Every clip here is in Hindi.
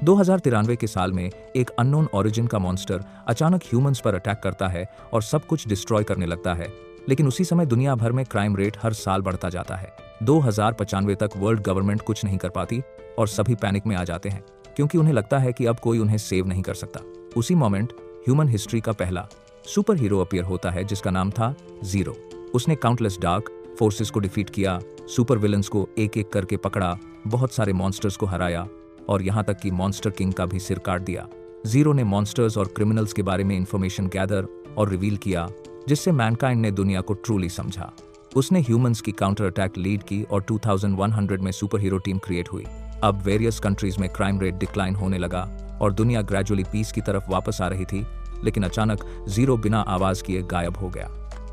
2093 के साल में एक अननोन ओरिजिन का मॉन्स्टर अचानक ह्यूमंस पर अटैक करता है और सब कुछ डिस्ट्रॉय करने लगता है। लेकिन उसी समय दुनिया भर में क्राइम रेट हर साल बढ़ता जाता है। 2095 तक वर्ल्ड गवर्नमेंट कुछ नहीं कर पाती और सभी पैनिक में आ जाते हैं क्योंकि उन्हें लगता है कि अब कोई उन्हें सेव नहीं कर सकता। उसी मोमेंट ह्यूमन हिस्ट्री का पहला सुपर हीरो अपीयर होता है जिसका नाम था जीरो। उसने काउंटलेस डार्क फोर्सेस को डिफीट किया, सुपर विलन्स को एक एक करके पकड़ा, बहुत सारे मॉन्स्टर्स को हराया और यहाँ तक कि मॉन्स्टर किंग का भी सिर काट दिया। जीरो ने मॉन्स्टर्स और क्रिमिनल्स के बारे में इंफॉर्मेशन गैदर और रिवील किया जिससे मैनकाइंड ने दुनिया को ट्रूली समझा। उसने ह्यूमंस की काउंटर अटैक लीड की और 2100 में सुपर हीरो टीम क्रिएट हुई। अब वेरियस कंट्रीज में क्राइम रेट डिक्लाइन होने लगा और दुनिया ग्रेजुअली पीस की तरफ वापस आ रही थी। लेकिन अचानक जीरो बिना आवाज किए गायब हो गया।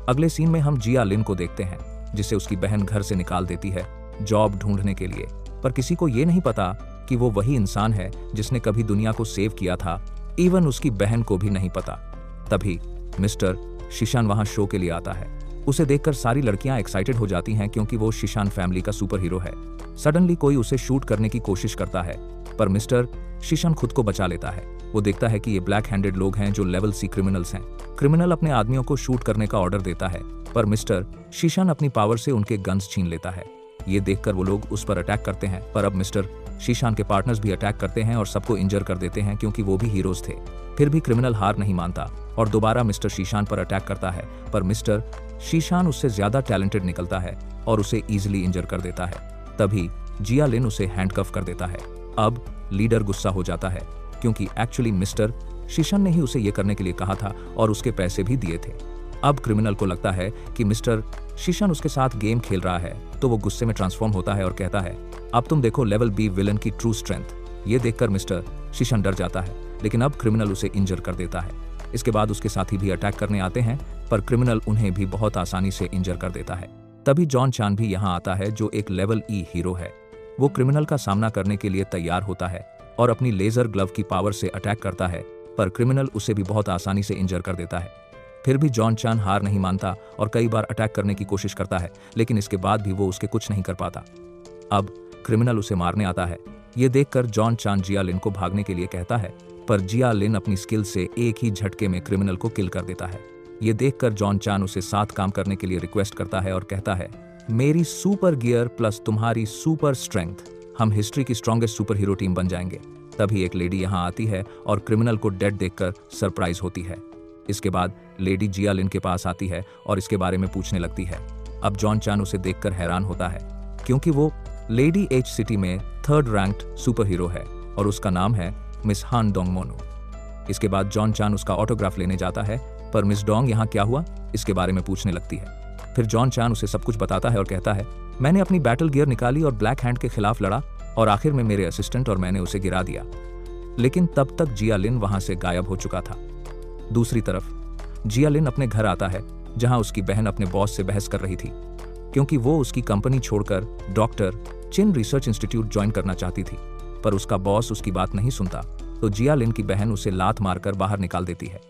अगले सीन में हम जिया लिन को देखते हैं जिसे उसकी बहन घर से निकाल देती है जॉब ढूंढने के लिए, पर किसी को ये नहीं पता कि वो वही इंसान है जिसने कभी दुनिया को सेव किया था। इवन उसकी बहन को भी नहीं पता। तभी मिस्टर शीशान वहां शो के लिए आता है। उसे देखकर सारी लड़कियां एक्साइटेड हो जाती हैं क्योंकि वो शीशान फैमिली का सुपर हीरो है। सडनली कोई उसे शूट करने की कोशिश करता है पर मिस्टर शीशान खुद को बचा लेता है। वो देखता है कि ये ब्लैक हैंडेड लोग हैं जो लेवल सी क्रिमिनल्स हैं। क्रिमिनल अपने आदमियों को शूट करने का ऑर्डर देता है पर मिस्टर शीशान अपनी पावर से उनके गन्स छीन लेता है। ये देखकर वो लोग उस पर अटैक करते हैं पर अब मिस्टर शीशान के पार्टनर्स भी अटैक करते हैं और सबको इंजर कर देते हैं क्योंकि वो भी हीरोज थे। फिर भी क्रिमिनल हार नहीं मानता और दोबारा मिस्टर शीशान पर अटैक करता है पर मिस्टर शीशान उससे ज्यादा टैलेंटेड निकलता है और उसे इजीली इंजर कर देता है। तभी जिया लिन उसे हैंडकफ कर देता है। अब लीडर गुस्सा हो जाता है क्योंकि एक्चुअली मिस्टर शीशान ने ही उसे ये करने के लिए कहा था और उसके पैसे भी दिए थे। अब क्रिमिनल को लगता है कि मिस्टर शीशान उसके साथ गेम खेल रहा है तो वो गुस्से में ट्रांसफॉर्म होता है और कहता है अब तुम देखो लेवल बी विलन की ट्रू स्ट्रेंथ। ये देखकर मिस्टर शीशान डर जाता है लेकिन अब क्रिमिनल उसे इंजर कर देता है। इसके बाद उसके साथी भी अटैक करने आते हैं पर क्रिमिनल उन्हें भी बहुत आसानी से इंजर कर देता है। तभी जॉन चान भी यहाँ आता है जो एक लेवल ई हीरो है। वो क्रिमिनल का सामना करने के लिए तैयार होता है और अपनी लेजर ग्लव की पावर से अटैक करता है पर क्रिमिनल उसे भी बहुत आसानी से इंजर कर देता है। फिर भी जॉन चान हार नहीं मानता और कई बार अटैक करने की कोशिश करता है लेकिन इसके बाद भी वो उसके कुछ नहीं कर पाता। अब क्रिमिनल उसे मारने आता है। ये देखकर जॉन चान जिया लिन को भागने के लिए कहता है पर जिया लिन अपनी स्किल से एक ही झटके में क्रिमिनल को किल कर देता है। ये देखकर जॉन चान उसे साथ काम करने के लिए रिक्वेस्ट करता है और कहता है मेरी सुपर गियर प्लस तुम्हारी सुपर स्ट्रेंथ, हम हिस्ट्री की स्ट्रॉन्गेस्ट सुपर हीरो टीम बन जाएंगे। तभी एक लेडी यहाँ आती है और क्रिमिनल को डेड देखकर सरप्राइज होती है। इसके बाद लेडी जिया लिन के पास आती है और इसके बारे में पूछने लगती है। अब जॉन चान उसे देखकर हैरान होता है क्योंकि वो लेडी एच सिटी में 3rd रैंक्ड सुपर हीरो है और उसका नाम है मिस हान डोंग मोनो। इसके बाद जॉन चान उसका ऑटोग्राफ लेने जाता है पर मिस डोंग यहाँ क्या हुआ इसके बारे में पूछने लगती है। फिर जॉन चान उसे सब कुछ बताता है और कहता है मैंने अपनी बैटल गियर निकाली और ब्लैक हैंड के खिलाफ लड़ा और आखिर में मेरे असिस्टेंट और मैंने उसे गिरा दिया। लेकिन तब तक जिया लिन वहां से गायब हो चुका था। दूसरी तरफ जिया लिन अपने घर आता है जहां उसकी बहन अपने बॉस से बहस कर रही थी क्योंकि वो उसकी कंपनी छोड़कर डॉक्टर चिन रिसर्च इंस्टीट्यूट ज्वाइन करना चाहती थी पर उसका बॉस उसकी बात नहीं सुनता तो जिया लिन की बहन उसे लात मारकर बाहर निकाल देती है।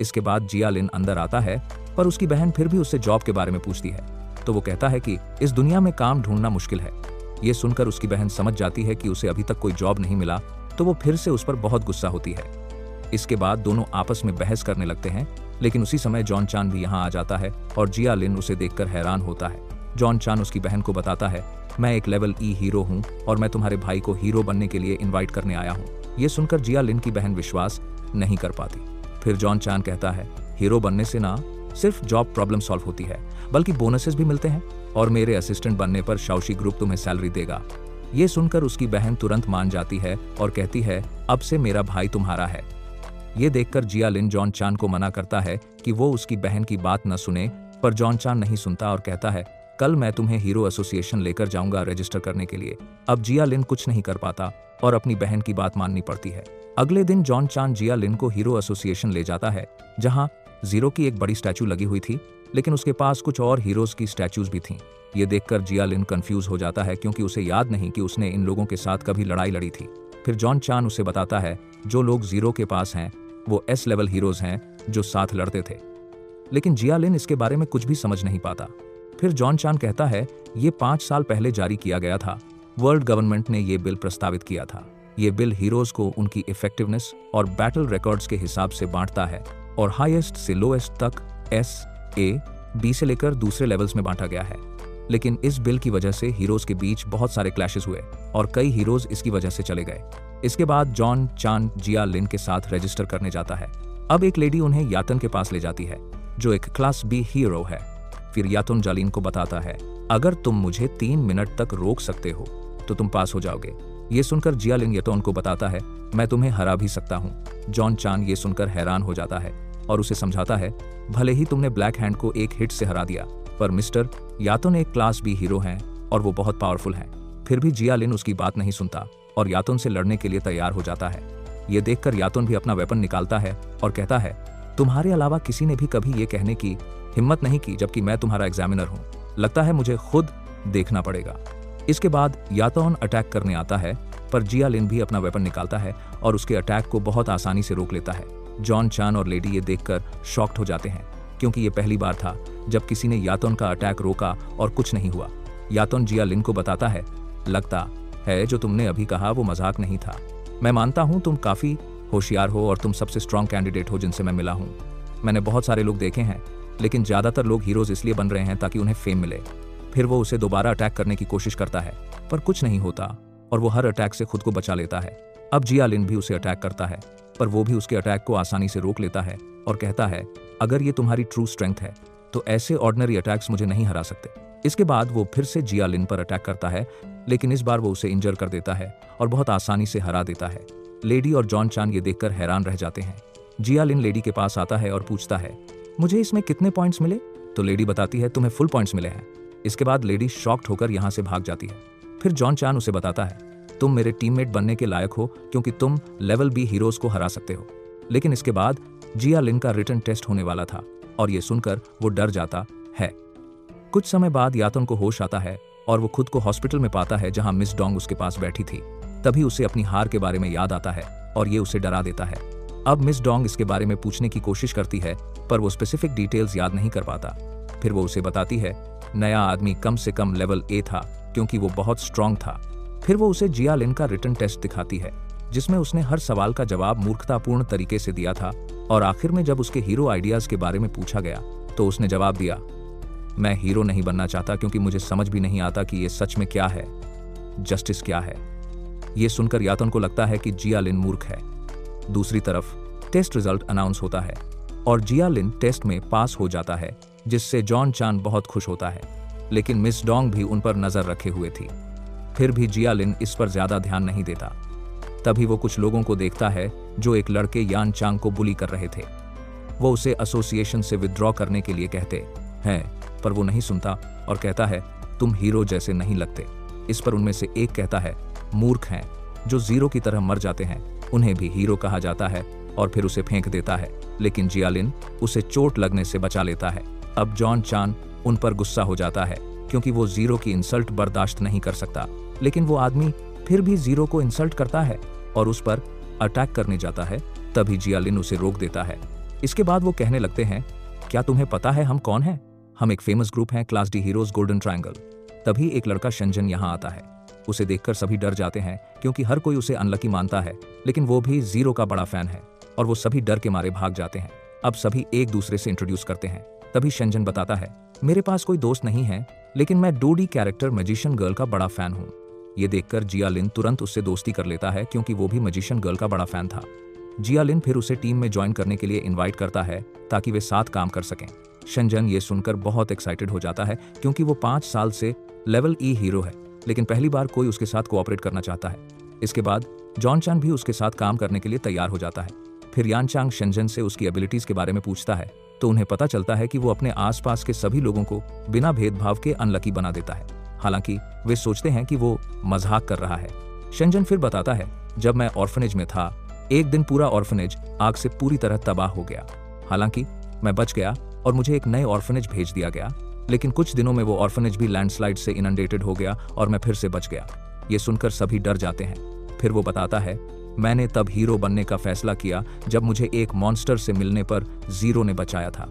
इसके बाद जिया लिन अंदर आता है पर उसकी बहन फिर भी उससे जॉब के बारे में पूछती है तो वो कहता है कि इस दुनिया में काम ढूंढना मुश्किल है। ये सुनकर उसकी बहन समझ जाती है कि उसे अभी तक कोई जॉब नहीं मिला तो वो फिर से उस पर बहुत गुस्सा होती है। इसके बाद दोनों आपस में बहस करने लगते हैं लेकिन उसी समय जॉन चान भी यहाँ आ जाता है और जिया लिन उसे देखकर हैरान होता है। जॉन चान उसकी बहन को बताता है मैं एक लेवल ई हीरो हूँ और मैं तुम्हारे भाई को हीरो बनने के लिए इनवाइट करने आया हूँ। ये सुनकर जिया लिन की बहन विश्वास नहीं कर पाती। फिर जॉन चान कहता है हीरो बनने से ना सिर्फ जॉब प्रॉब्लम सॉल्व होती है बल्कि बोनसेस भी मिलते हैं और मेरे असिस्टेंट बनने पर शाओशी ग्रुप तुम्हें सैलरी देगा। ये सुनकर उसकी बहन तुरंत मान जाती है और कहती है अब से मेरा भाई तुम्हारा है। ये देखकर जिया लिन जॉन चान को मना करता है कि वो उसकी बहन की बात न सुने पर जॉन चान नहीं सुनता और कहता है कल मैं तुम्हें हीरो एसोसिएशन लेकर जाऊंगा रजिस्टर करने के लिए। अब जिया लिन कुछ नहीं कर पाता और अपनी बहन की बात माननी पड़ती है। अगले दिन जॉन चान जिया लिन को हीरो एसोसिएशन ले जाता है जहां जीरो की एक बड़ी स्टैचू लगी हुई थी लेकिन उसके पास कुछ और हीरोज की स्टैचूज भी थीं। ये देखकर जिया लिन कंफ्यूज हो जाता है क्योंकि उसे याद नहीं कि उसने इन लोगों के साथ कभी लड़ाई लड़ी थी। फिर जॉन चान उसे बताता है जो लोग जीरो के पास हैं वो एस लेवल हीरोज हैं जो साथ लड़ते थे। लेकिन जिया लिन इसके बारे में कुछ भी समझ नहीं पाता। फिर जॉन चान कहता है ये 5 साल पहले जारी किया गया था। वर्ल्ड गवर्नमेंट ने ये बिल प्रस्तावित किया था ये बिल हीरोज को उनकी इफेक्टिवनेस और बैटल रिकॉर्ड्स के हिसाब से बांटता है और हाईएस्ट से लोएस्ट तक एस, ए, बी से लेकर दूसरे लेवल्स में बांटा गया है। लेकिन इस बिल की वजह से हीरोज के बीच बहुत सारे क्लैशेस हुए और कई हीरोज इसकी वजह से चले गए। इसके बाद जॉन चान जिया लिन के साथ रजिस्टर करने जाता है। अब एक लेडी उन्हें यातन के पास ले जाती है जो एक क्लास बी हीरो है। फिर यातन जालिन को बताता है, अगर तुम मुझे 3 मिनट तक रोक सकते हो तो तुम पास हो जाओगे। ये सुनकर जिया लिन यातन को बताता है, मैं तुम्हें हरा भी सकता हूँ। जॉन चान ये सुनकर हैरान हो जाता है और उसे समझाता है, भले ही तुमने ब्लैक हैंड को एक हिट से हरा दिया, पर मिस्टर यातन एक क्लास बी हीरो हैं और वो बहुत पावरफुल हैं। फिर भी जिया लिन उसकी बात नहीं सुनता और यातन से लड़ने के लिए तैयार हो जाता है। ये देखकर यातन भी अपना वेपन निकालता है और कहता है, तुम्हारे अलावा किसी ने भी कभी ये कहने की हिम्मत नहीं की, जबकि मैं तुम्हारा एग्जामिनर हूँ। लगता है मुझे खुद देखना पड़ेगा। इसके बाद यातन अटैक करने आता है, पर जिया लिन भी अपना वेपन निकालता है और उसके अटैक को बहुत आसानी से रोक लेता है। जॉन चान और लेडी ये देखकर शॉक्ड हो जाते हैं, क्योंकि ये पहली बार था जब किसी ने यातन का अटैक रोका और कुछ नहीं हुआ। यातन जिया लिन को बताता है, लगता है जो तुमने अभी कहा वो मजाक नहीं था। मैं मानता हूँ तुम काफी होशियार हो और तुम सबसे स्ट्रॉन्ग कैंडिडेट हो जिनसे मैं मिला हूँ। मैंने बहुत सारे लोग देखे हैं, लेकिन ज्यादातर लोग हीरोज इसलिए बन रहे हैं ताकि उन्हें फेम मिले। फिर वो उसे दोबारा अटैक करने की कोशिश करता है, पर कुछ नहीं होता और वो हर अटैक से खुद को बचा लेता है। अब जिया लिन भी उसे अटैक करता है, पर वो भी उसके अटैक को आसानी से रोक लेता है और कहता है, अगर ये तुम्हारी ट्रू स्ट्रेंथ है तो ऐसे ऑर्डिनरी अटैक्स मुझे नहीं हरा सकते। इसके बाद वो फिर से जिया लिन पर अटैक करता है, लेकिन इस बार वो उसे इंजर कर देता है और बहुत आसानी से हरा देता है। लेडी और जॉन चान ये देखकर हैरान रह जाते हैं। जिया लिन लेडी के पास आता है और पूछता है, मुझे इसमें कितने पॉइंट्स मिले? तो लेडी बताती है, तुम्हें फुल पॉइंट्स मिले हैं। इसके बाद लेडी शॉक्ड होकर यहाँ से भाग जाती है। फिर जॉन चान उसे बताता है, तुम मेरे टीममेट बनने के लायक हो क्योंकि तुम लेवल बी हीरोज को हरा सकते हो। लेकिन इसके बाद जिया लिन का रिटन टेस्ट होने वाला था और ये सुनकर वो डर जाता है। कुछ समय बाद यातन को होश आता है और वो खुद को हॉस्पिटल में पाता है जहां मिस डोंग उसके पास बैठी थी। तभी उसे अपनी हार के बारे में याद आता है और ये उसे डरा देता है। अब मिस डोंग इसके बारे में पूछने की कोशिश करती है, पर वो स्पेसिफिक डिटेल्स याद नहीं कर पाता। फिर वो उसे बताती है, नया आदमी कम से कम लेवल ए था क्योंकि वो बहुत स्ट्रांग था। फिर वो उसे जिया लिन का रिटन टेस्ट दिखाती है जिसमें उसने हर सवाल का जवाब मूर्खतापूर्ण तरीके से दिया था और आखिर में जब उसके हीरो आइडियाज के बारे में पूछा गया तो उसने जवाब दिया, मैं हीरो नहीं बनना चाहता क्योंकि मुझे समझ भी नहीं आता कि ये सच में क्या है, जस्टिस क्या है। ये सुनकर यातन को लगता है कि जिया लिन मूर्ख है। दूसरी तरफ टेस्ट रिजल्ट अनाउंस होता है और जिया लिन टेस्ट में पास हो जाता है, जिससे जॉन चान बहुत खुश होता है। लेकिन मिस डोंग भी उन पर नजर रखे हुए थी। फिर भी जिया लिन इस पर ज्यादा ध्यान नहीं देता। तभी वो कुछ लोगों को देखता है जो एक लड़के यान चांग को बुली कर रहे थे। वो उसे एसोसिएशन से विथड्रॉ करने के लिए कहते हैं, पर वो नहीं सुनता और कहता है, तुम हीरो जैसे नहीं लगते। इस पर उनमें से एक कहता है, मूर्ख हैं जो जीरो की तरह मर जाते हैं, उन्हें भी हीरो कहा जाता है, और फिर उसे फेंक देता है। लेकिन जिया लिन उसे चोट लगने से बचा लेता है। अब जॉन चान उन पर गुस्सा हो जाता है क्योंकि वो जीरो की इंसल्ट बर्दाश्त नहीं कर सकता। लेकिन वो आदमी फिर भी जीरो को इंसल्ट करता है और उस पर अटैक करने जाता है। तभी जिया लिन उसे रोक देता है। इसके बाद वो कहने लगते हैं, क्या तुम्हें पता है हम कौन हैं? हम एक फेमस ग्रुप हैं, class D heroes golden triangle. तभी एक लड़का शंजन यहाँ आता है। उसे देखकर सभी डर जाते हैं क्योंकि हर कोई उसे अनलकी मानता है, लेकिन वो भी जीरो का बड़ा फैन है और वो सभी डर के मारे भाग जाते हैं। अब सभी एक दूसरे से इंट्रोड्यूस करते हैं। तभी शंजन बताता है, मेरे पास कोई दोस्त नहीं है, लेकिन मैं डोडी कैरेक्टर मैजिशियन गर्ल का बड़ा फैन हूँ। ये देखकर जिया लिन तुरंत उससे दोस्ती कर लेता है क्योंकि वो भी मैजिशियन गर्ल का बड़ा फैन था। जिया लिन फिर उसे टीम में ज्वाइन करने के लिए इनवाइट करता है ताकि वे साथ काम कर सकें। शंजन ये सुनकर बहुत एक्साइटेड हो जाता है क्योंकि वो 5 साल से लेवल ई हीरो है, लेकिन पहली बार कोई उसके साथ कोऑपरेट करना चाहता है। इसके बाद जॉन चान भी उसके साथ काम करने के लिए तैयार हो जाता है। फिर यान चांग शंजन से उसकी एबिलिटीज के बारे में पूछता है तो उन्हें पता चलता है कि वो अपने आसपास के सभी लोगों को बिना भेदभाव के अनलकी बना देता है। हालांकि वे सोचते हैं कि वो मजाक कर रहा है। शंजन फिर बताता है, जब मैं ऑर्फनेज में था, एक दिन पूरा ऑर्फनेज आग से पूरी तरह तबाह हो गया। हालांकि मैं बच गया और मुझे एक नए ऑर्फनेज भेज दिया गया, लेकिन कुछ दिनों में वो ऑर्फनेज भी लैंडस्लाइड से इनंडेटेड हो गया और मैं फिर से बच गया। ये सुनकर सभी डर जाते हैं। फिर वो बताता है, मैंने तब हीरो बनने का फैसला किया जब मुझे एक मॉन्स्टर से मिलने पर जीरो ने बचाया था।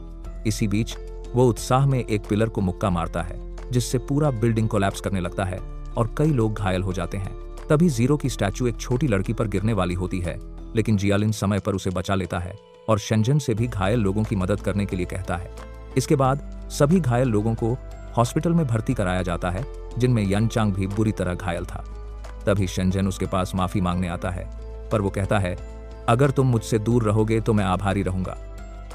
इसी बीच वो उत्साह में एक पिलर को मुक्का मारता है जिससे पूरा बिल्डिंग कोलैप्स करने लगता है और कई लोग घायल हो जाते हैं। तभी जीरो की स्टैचू एक छोटी लड़की पर गिरने वाली होती है, लेकिन जियालिन समय पर उसे बचा लेता है और शेंजन से भी घायल लोगों की मदद करने के लिए कहता है। इसके बाद सभी घायल लोगों को हॉस्पिटल में भर्ती कराया जाता है, जिनमें यानचांग भी बुरी तरह घायल था। तभी शेंजन उसके पास माफी मांगने आता है, पर वो कहता है, अगर तुम मुझसे दूर रहोगे तो मैं आभारी रहूंगा।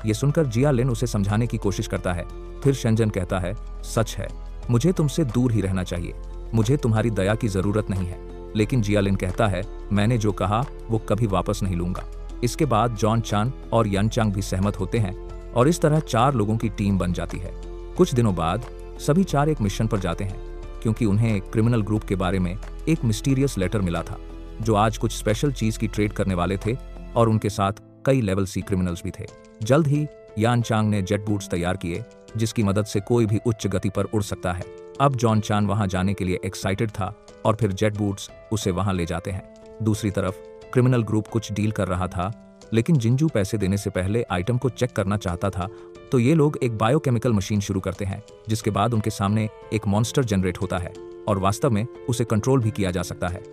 ये सुनकर जियालिन उसे समझाने की कोशिश करता है। फिर शेंजन कहता है, सच है, मुझे तुमसे दूर ही रहना चाहिए, मुझे तुम्हारी दया की जरूरत नहीं है। लेकिन जियालिन कहता है, मैंने जो कहा वो कभी वापस नहीं लूंगा। इसके बाद जॉन चान और यानचांग भी सहमत होते हैं और इस तरह 4 लोगों की टीम बन जाती है। कुछ दिनों बाद सभी 4 एक मिशन पर जाते हैं, क्योंकि उन्हें एक क्रिमिनल ग्रुप के बारे में एक मिस्टीरियस लेटर मिला था, जो आज कुछ स्पेशल चीज की ट्रेड करने वाले थे और उनके साथ कई लेवल C क्रिमिनल्स भी थे। जल्द ही यानचांग ने जेट बूट्स तैयार किए, जिसकी मदद से कोई भी उच्च गति पर उड़ सकता है। अब जॉन चान वहां जाने के लिए एक्साइटेड था और फिर जेट बूट्स उसे वहां ले जाते हैं। दूसरी तरफ क्रिमिनल ग्रुप कुछ डील कर रहा था, लेकिन जिंजू पैसे देने से पहले आइटम को चेक करना चाहता था, तो ये लोग एक बायोकेमिकल मशीन शुरू करते हैं, जिसके बाद उनके सामने एक मॉन्स्टर जनरेट होता है और वास्तव में उसे कंट्रोल भी किया जा सकता है।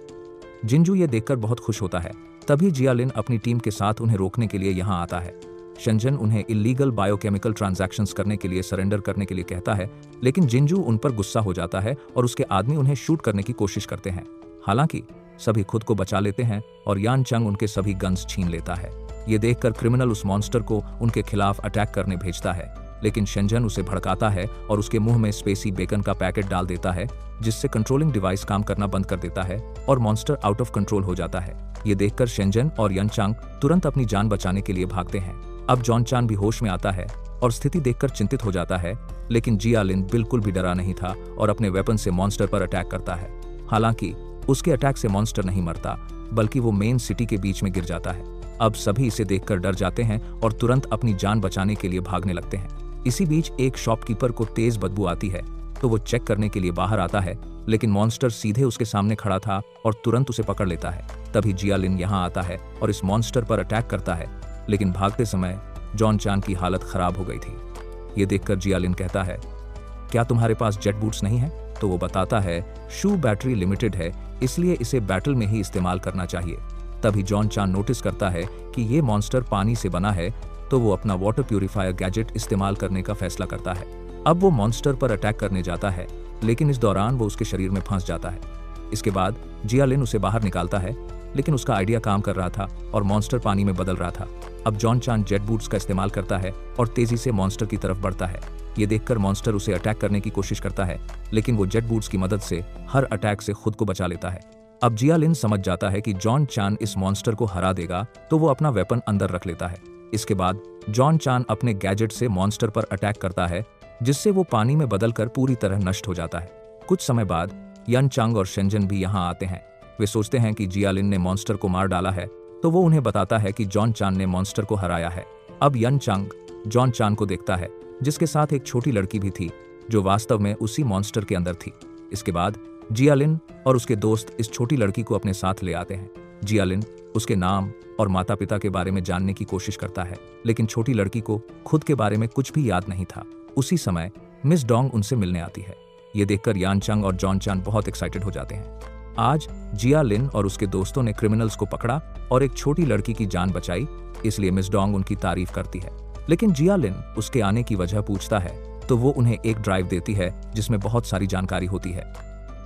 जिंजू ये देखकर बहुत खुश होता है। तभी जियालिन अपनी टीम के साथ उन्हें रोकने के लिए यहाँ आता है। शेंजन उन्हें इलीगल बायोकेमिकल ट्रांजैक्शंस करने के लिए सरेंडर करने के लिए कहता है, लेकिन जिंजू उन पर गुस्सा हो जाता है और उसके आदमी उन्हें शूट करने की कोशिश करते हैं। हालांकि सभी खुद को बचा लेते हैं और यानचांग उनके सभी गन्स छीन लेता है। ये देखकर क्रिमिनल उस मॉन्स्टर को उनके खिलाफ अटैक करने भेजता है, लेकिन शेंजन उसे भड़काता है और उसके मुंह में स्पेसी बेकन का पैकेट डाल देता है, जिससे कंट्रोलिंग डिवाइस काम करना बंद कर देता है और मॉन्स्टर आउट ऑफ कंट्रोल हो जाता है। ये देखकर शेंजन और यानचांग तुरंत अपनी जान बचाने के लिए भागते हैं। अब जॉन चान भी होश में आता है और स्थिति देखकर चिंतित हो जाता है, लेकिन जियालिन बिल्कुल भी डरा नहीं था और अपने वेपन से मॉन्स्टर पर अटैक करता है। हालांकि उसके अटैक से मॉन्स्टर नहीं मरता, बल्कि वो मेन सिटी के बीच में गिर जाता है। अब सभी इसे देखकर डर जाते हैं और तुरंत अपनी जान बचाने के लिए भागने लगते हैं। इसी बीच एक शॉपकीपर को तेज बदबू आती है, तो वो चेक करने के लिए बाहर आता है, लेकिन मॉन्स्टर सीधे उसके सामने खड़ा था और तुरंत उसे पकड़ लेता है। तभी जियालिन यहाँ आता है और इस मॉन्स्टर पर अटैक करता है, लेकिन भागते समय जॉन चान की हालत खराब हो गई थी। ये देखकर जियालिन कहता है, क्या तुम्हारे पास जेट बूट्स नहीं है? तो वो बताता है, शू बैटरी लिमिटेड है, इसलिए इसे बैटल में ही इस्तेमाल करना चाहिए। तभी जॉन चान नोटिस करता है कि ये मॉन्स्टर पानी से बना है, तो वो अपना वाटर प्यूरिफायर गैजेट इस्तेमाल करने का फैसला करता है। अब वो मॉन्स्टर पर अटैक करने जाता है, लेकिन इस दौरान वो उसके शरीर में फंस जाता है। इसके बाद जियालिन उसे बाहर निकालता है, लेकिन उसका आइडिया काम कर रहा था और मॉन्स्टर पानी में बदल रहा था। अब जॉन चान जेट बूट्स का इस्तेमाल करता है और तेजी से मॉन्स्टर की तरफ बढ़ता है। ये देखकर मॉन्स्टर उसे अटैक करने की कोशिश करता है, लेकिन वो जेट बूट्स की मदद से हर अटैक से खुद को बचा लेता है। अब जियालिन समझ जाता है कि जॉन चान इस मॉन्स्टर को हरा देगा, तो वो अपना वेपन अंदर रख लेता है। इसके बाद जॉन चान अपने गैजेट से मॉन्स्टर पर अटैक करता है, जिससे वो पानी में बदलकर पूरी तरह नष्ट हो जाता है। कुछ समय बाद यानचांग और शेंजन भी यहाँ आते हैं। वे सोचते हैं कि जियालिन ने मॉन्स्टर को मार डाला है, तो वो उन्हें बताता है कि जॉन चान ने मॉन्स्टर को हराया है। अब यानचांग जॉन चान को देखता है, जिसके साथ एक छोटी लड़की भी थी, जो वास्तव में उसी मॉन्स्टर के अंदर थी। इसके बाद जियालिन और उसके दोस्त इस छोटी लड़की को अपने साथ ले आते हैं। जियालिन उसके नाम और माता पिता के बारे में जानने की कोशिश करता है, लेकिन छोटी लड़की को खुद के बारे में कुछ भी याद नहीं था। उसी समय मिस डोंग उनसे मिलने आती है। ये देखकर यानचांग और जॉन चान बहुत एक्साइटेड हो जाते हैं। आज जियालिन और उसके दोस्तों ने क्रिमिनल्स को पकड़ा और एक छोटी लड़की की जान बचाई, इसलिए मिस डोंग उनकी तारीफ करती है। लेकिन जियालिन उसके आने की वजह पूछता है, तो वो उन्हें एक ड्राइव देती है जिसमें बहुत सारी जानकारी होती है।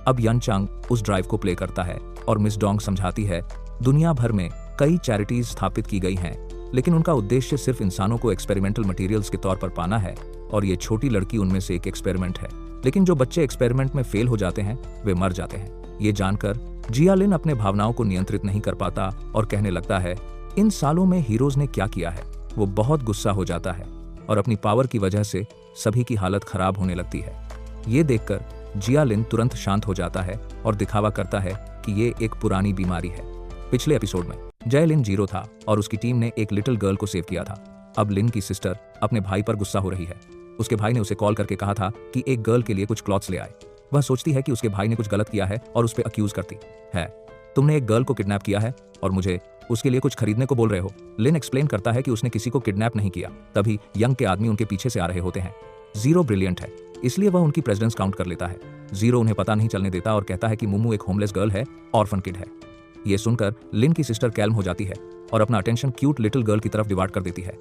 अब यानचांग उस ड्राइव को प्ले करता है और मिस डोंग समझाती है, दुनिया भर में कई चैरिटीज स्थापित की गई हैं, लेकिन उनका उद्देश्य सिर्फ इंसानों को एक्सपेरिमेंटल मटेरियल्स के तौर पर पाना है, और ये छोटी लड़की उनमें से एक एक्सपेरिमेंट है। लेकिन जो बच्चे एक्सपेरिमेंट में फेल हो जाते हैं, वे मर जाते हैं। ये जानकर जियालिन अपने भावनाओं को नियंत्रित नहीं कर पाता और कहने लगता है, इन सालों में हीरोज ने क्या किया है। वो बहुत गुस्सा हो जाता है और अपनी पावर की वजह से सभी की हालत खराब होने लगती है। ये देखकर जियालिन तुरंत शांत हो जाता है और दिखावा करता है कि ये एक पुरानी बीमारी है। पिछले एपिसोड में जयलिन जीरो था और उसकी टीम ने एक लिटिल गर्ल को सेव किया था। अब लिन की सिस्टर अपने भाई पर गुस्सा हो रही है। उसके भाई ने उसे कॉल करके कहा था कि एक गर्ल के लिए कुछ क्लॉथ्स ले आए। वह सोचती है कि उसके भाई ने कुछ गलत किया है और उस पर अक्यूज करती है, तुमने एक गर्ल को किडनैप किया है और मुझे उसके लिए कुछ खरीदने को बोल रहे हो। लिन एक्सप्लेन करता है कि उसने किसी को किडनैप नहीं किया। तभी यंग के आदमी उनके पीछे से आ रहे होते हैं। जीरो ब्रिलियंट है, इसलिए वह उनकी प्रेसिडेंस काउंट कर लेता है। जीरो उन्हें पता नहीं चलने देता और कहता है कि मुमू एक होमलेस गर्ल है, ऑर्फन किड है। ये सुनकर लिन की सिस्टर कैल्म हो जाती है और अपना अटेंशन क्यूट लिटिल गर्ल की तरफ डिवाइड कर देती है।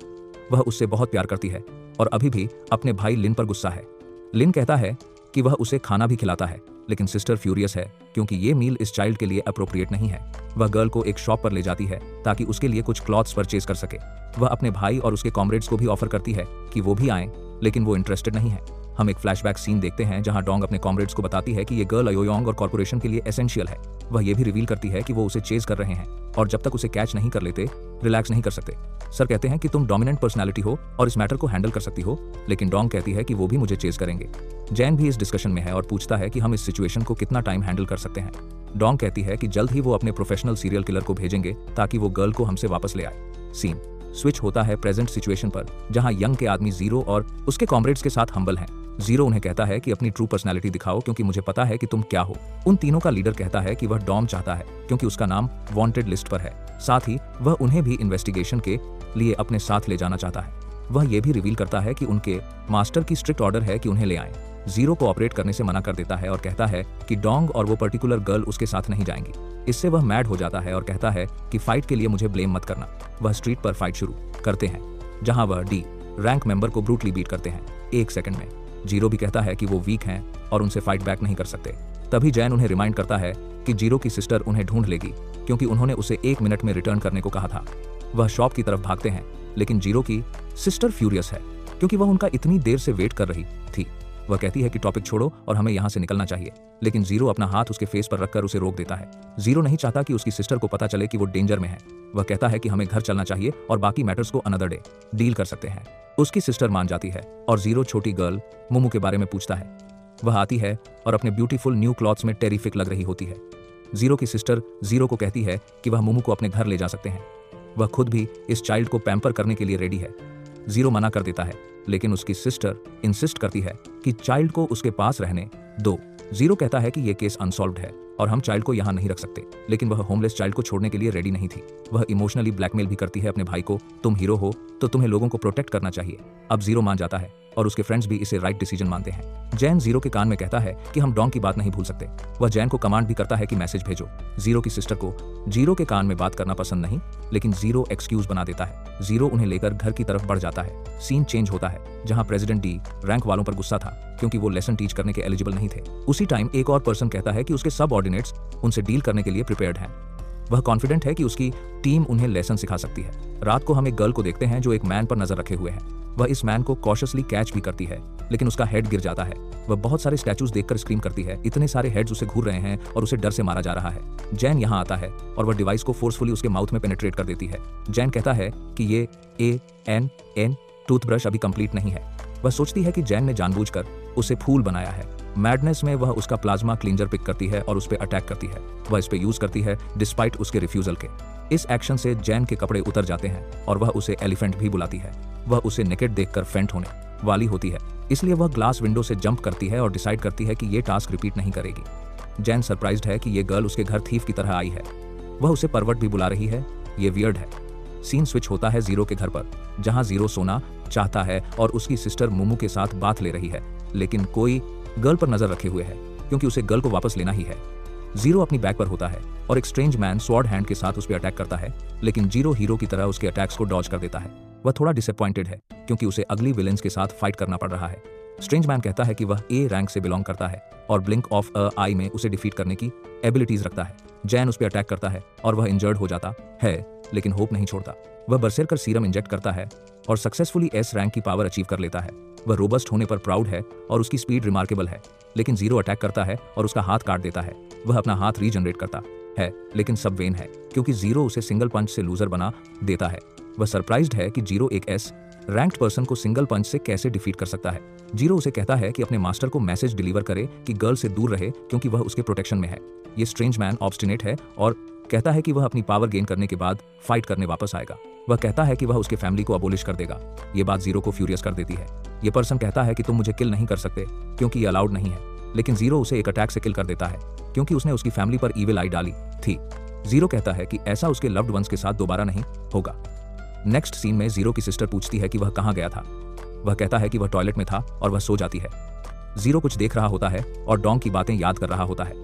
वह उससे बहुत प्यार करती है और अभी भी अपने भाई लिन पर गुस्सा है। लिन कहता है कि वह उसे खाना भी खिलाता है, लेकिन सिस्टर फ्यूरियस है क्योंकि ये मील इस चाइल्ड के लिए अप्रोप्रिएट नहीं है। वह गर्ल को एक शॉप पर ले जाती है ताकि उसके लिए कुछ क्लॉथ्स परचेज कर सके। वह अपने भाई और उसके कॉमरेड्स को भी ऑफर करती है कि वो भी आएं, लेकिन वो इंटरेस्टेड नहीं है। हम एक फ्लैशबैक सीन देखते हैं जहां डोंग अपने कॉमरेड्स को बताती है कि ये गर्ल अयोयोंग और कॉर्पोरेशन के लिए एसेंशियल है। वह ये भी रिवील करती है कि वो उसे चेज कर रहे हैं और जब तक उसे कैच नहीं कर लेते रिलैक्स नहीं कर सकते। सर कहते हैं कि तुम डोमिनेंट पर्सनालिटी हो और इस मैटर को हैंडल कर सकती हो, लेकिन डोंग कहती है कि वो भी मुझे चेज करेंगे। जैन भी इस डिस्कशन में है और पूछता है कि हम इस सिचुएशन को कितना टाइम हैंडल कर सकते हैं। डोंग कहती है कि जल्द ही वो अपने प्रोफेशनल सीरियल किलर को भेजेंगे ताकि वो गर्ल को हमसे वापस ले आए। सीन स्विच होता है प्रेजेंट सिचुएशन पर, जहां यंग के आदमी जीरो और उसके कॉमरेड्स के साथ हम्बल हैं। जीरो उन्हें कहता है कि अपनी ट्रू पर्सनालिटी दिखाओ क्योंकि मुझे पता है कि तुम क्या हो। उन तीनों का लीडर कहता है कि वह डॉम चाहता है क्योंकि उसका नाम वांटेड लिस्ट पर है। साथ ही वह उन्हें भी इन्वेस्टिगेशन के लिए अपने साथ ले जाना चाहता है। वह यह भी रिवील करता है कि उनके मास्टर की स्ट्रिक्ट ऑर्डर है कि उन्हें ले आएं। जीरो को ऑपरेट करने से मना कर देता है और कहता है कि डोंग और वो पर्टिकुलर गर्ल उसके साथ नहीं जाएंगी। इससे वह मैड हो जाता है और कहता है कि फाइट के लिए मुझे ब्लेम मत करना। वह स्ट्रीट पर फाइट शुरू करते हैं जहां वह डी रैंक मेंबर को ब्रूटली बीट करते हैं 1 सेकंड में। जीरो भी कहता है कि वो वीक हैं और उनसे फाइट बैक नहीं कर सकते। तभी जैन उन्हें रिमाइंड करता है कि जीरो की सिस्टर उन्हें ढूंढ लेगी क्योंकि उन्होंने उसे 1 मिनट में रिटर्न करने को कहा था। वह शॉप की तरफ भागते हैं, लेकिन जीरो की सिस्टर फ्यूरियस है क्योंकि वह उनका इतनी देर से वेट कर रही थी। वह कहती है कि टॉपिक छोड़ो और हमें यहाँ से निकलना चाहिए, लेकिन जीरो अपना हाथ उसके फेस पर रखकर उसे रोक देता है। जीरो नहीं चाहता कि उसकी सिस्टर को पता चले कि वो डेंजर में है। वह कहता है कि हमें घर चलना चाहिए और बाकी मैटर्स को अनदर डे डील कर सकते हैं। उसकी सिस्टर मान जाती है और जीरो छोटी गर्ल मुमू के बारे में पूछता है। वह आती है और अपने ब्यूटीफुल न्यू क्लॉथ्स में टेरिफिक लग रही होती है। जीरो की सिस्टर जीरो को कहती है कि वह मुमू को अपने घर ले जा सकते हैं। वह खुद भी इस चाइल्ड को पैम्पर करने के लिए रेडी है। जीरो मना कर देता है, लेकिन उसकी सिस्टर इंसिस्ट करती है कि चाइल्ड को उसके पास रहने दो। जीरो कहता है कि यह केस अनसॉल्व्ड है और हम चाइल्ड को यहाँ नहीं रख सकते, लेकिन वह होमलेस चाइल्ड को छोड़ने के लिए रेडी नहीं थी। वह इमोशनली ब्लैकमेल भी करती है अपने भाई को, तुम हीरो हो तो तुम्हें लोगों को प्रोटेक्ट करना चाहिए। अब जीरो मान जाता है और उसके फ्रेंड्स भी इसे राइट डिसीजन मानते हैं। जैन जीरो के कान में कहता है कि हम डोंग की बात नहीं भूल सकते। वह जैन को कमांड भी करता है कि मैसेज भेजो। जीरो की सिस्टर को जीरो के कान में बात करना पसंद नहीं, लेकिन जीरो एक्सक्यूज बना देता है। जीरो उन्हें लेकर घर की तरफ बढ़ जाता है। सीन चेंज होता है जहां प्रेसिडेंट डी रैंक वालों पर गुस्सा था क्योंकि वो लेसन टीच करने के एलिजिबल नहीं थे। उसी टाइम एक और पर्सन कहता है कि उसके सबऑर्डिनेट्स उनसे डील करने के लिए प्रिपेयर्ड हैं। वह कॉन्फिडेंट है कि उसकी टीम उन्हें लेसन सिखा सकती है। रात को हम एक गर्ल को देखते हैं जो एक मैन पर नजर रखे हुए है। वह इस मैन को कॉशियसली कैच भी करती है, लेकिन उसका हेड गिर जाता है। वह बहुत सारे स्टैचूज देखकर स्क्रीम करती है, इतने सारे हेड्स उसे घूर रहे हैं और उसे डर से मारा जा रहा है। जैन यहाँ आता है और वह डिवाइस को फोर्सफुली उसके माउथ में पेनिट्रेट कर देती है। जैन कहता है कि ये ANN टूथब्रश अभी कंप्लीट नहीं है। वह सोचती है कि जैन ने जानबूझकर उसे फूल बनाया है। मैडनेस में वह उसका प्लाज्मा क्लींजर पिक करती है और उस पर अटैक करती है। वह इस पे यूज करती है डिस्पाइट उसके रिफ्यूजल के। इस एक्शन से जैन के कपड़े उतर जाते हैं और वह उसे एलिफेंट भी बुलाती है। वह उसे नेकेड देखकर फेंट होने वाली होती है, इसलिए वह ग्लास विंडो से जंप करती है और डिसाइड करती है कि ये टास्क रिपीट नहीं करेगी। जैन सरप्राइज्ड है कि ये गर्ल उसके घर थीफ की तरह आई है। वह उसे परवर्ट भी बुला रही है, ये वियर्ड है। सीन स्विच होता है जीरो के घर पर, जहां जीरो सोना चाहता है और उसकी सिस्टर मुमू के साथ बात ले रही है, लेकिन कोई गर्ल पर नजर रखे हुए है क्योंकि उसे गर्ल को वापस लेना ही है। जीरो अपनी बैक पर होता है और एक स्ट्रेंज मैन स्वॉर्ड हैंड के साथ उस पर अटैक करता है, लेकिन जीरो हीरो की तरह उसके अटैक्स को डॉज कर देता है। वह थोड़ा डिसअपॉइंटेड है क्योंकि उसे अगली विलेंस के साथ फाइट करना पड़ रहा है। स्ट्रेंज मैन कहता है कि वह A रैंक से बिलोंग करता है और ब्लिंक ऑफ अ आई में उसे डिफीट करने की एबिलिटीज रखता है। जैन उस पर अटैक करता है और वह इंजर्ड हो जाता है, लेकिन होप नहीं छोड़ता। वह बरसेरकर सीरम इंजेक्ट करता है और सक्सेसफुली S रैंक की पावर अचीव कर लेता है। वह रोबस्ट होने पर प्राउड है और उसकी स्पीड रिमार्केबल है, लेकिन जीरो अटैक करता है और उसका हाथ काट देता है। वह अपना हाथ रीजनरेट करता है, लेकिन सब वेन है क्योंकि जीरो उसे सिंगल पंच से लूजर बना देता है। वह सरप्राइज्ड है कि जीरो एक S रैंक्ड पर्सन को सिंगल पंच से कैसे डिफीट कर सकता है। जीरो उसे कहता है कि अपने मास्टर को मैसेज डिलीवर करे कि गर्ल से दूर रहे क्योंकि वह उसके प्रोटेक्शन में है। ये स्ट्रेंज मैन ऑब्स्टिनेट है और कहता है कि वह अपनी पावर गेन करने के बाद फाइट करने वापस आएगा। वह कहता है कि वह उसके फैमिली को अबोलिश कर देगा। ये बात जीरो को फ्यूरियस कर देती है। ये पर्सन कहता है कि तुम मुझे किल नहीं कर सकते क्योंकि ये अलाउड नहीं है, लेकिन जीरो उसे एक अटैक से किल कर देता है क्योंकि उसने उसकी फैमिली पर ईविल आई डाली थी। जीरो कहता है कि ऐसा उसके लव्ड वंस के साथ दोबारा नहीं होगा। नेक्स्ट सीन में जीरो की सिस्टर पूछती है कि वह कहाँ गया था। वह कहता है कि वह टॉयलेट में था और वह सो जाती है। जीरो कुछ देख रहा होता है और डोंग की बातें याद कर रहा होता है।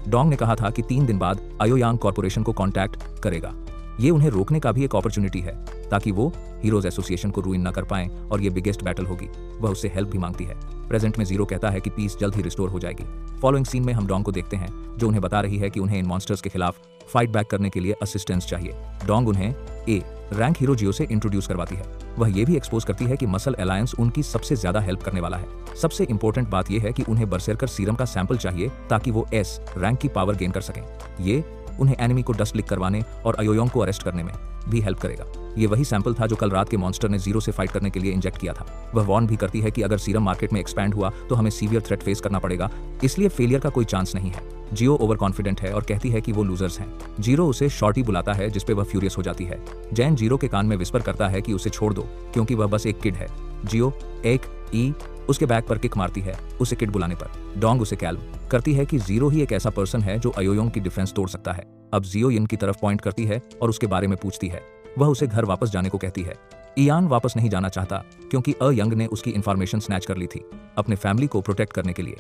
डोंग ने कहा था कि 3 दिन बाद अयोयांग कॉर्पोरेशन को कांटेक्ट करेगा। ये उन्हें रोकने का भी एक अपॉर्चुनिटी है ताकि वो हीरोज एसोसिएशन को रूइन न कर पाएं और ये बिगेस्ट बैटल होगी। वह उससे हेल्प भी मांगती है। प्रेजेंट में जीरो कहता है कि पीस जल्द ही रिस्टोर हो जाएगी। फॉलोइंग सीन में हम डोंग को देखते हैं जो उन्हें बता रही है कि उन्हें इन मॉन्स्टर्स के खिलाफ फाइट बैक करने के लिए असिस्टेंस चाहिए। डोंग उन्हें ए रैंक हीरो जियो से इंट्रोड्यूस करवाती है। वह ये भी एक्सपोज करती है कि मसल अलायंस उनकी सबसे ज्यादा हेल्प करने वाला है। सबसे इंपॉर्टेंट बात यह है कि उन्हें बरसरकर सीरम का सैंपल चाहिए ताकि वो एस रैंक की पावर गेन कर सकें। ये उन्हें एनिमी को डस्ट लिक करवाने और अयोयांग को अरेस्ट करने में भी हेल्प करेगा। ये वही सैंपल था जो कल रात के मॉन्स्टर ने जीरो से फाइट करने के लिए इंजेक्ट किया था। वह वॉर्न भी करती है कि अगर सीरम मार्केट में एक्सपैंड हुआ तो हमें सीवियर थ्रेट फेस करना पड़ेगा, इसलिए फेलियर का कोई चांस नहीं है। जियो ओवर कॉन्फिडेंट है और कहती है कि वो लूजर्स हैं। जीरो उसे शॉर्टी बुलाता है जिसपे वह फ्यूरियस हो जाती है। जैन जीरो के कान में विस्पर करता है कि उसे छोड़ दो क्योंकि वह बस एक किड है। जियो एक उसके बैक पर किक मारती है उसे किड बुलाने पर। डोंग उसे कैल्म करती है कि जीरो ही एक ऐसा पर्सन है जो अयोयांग की डिफेंस तोड़ सकता है। अब जियो यिन की तरफ पॉइंट करती है और उसके बारे में पूछती है। वह उसे घर वापस जाने को कहती है। इयान वापस नहीं जाना चाहता क्योंकि अयंग ने उसकी इन्फॉर्मेशन स्नैच कर ली थी अपने फैमिली को प्रोटेक्ट करने के लिए।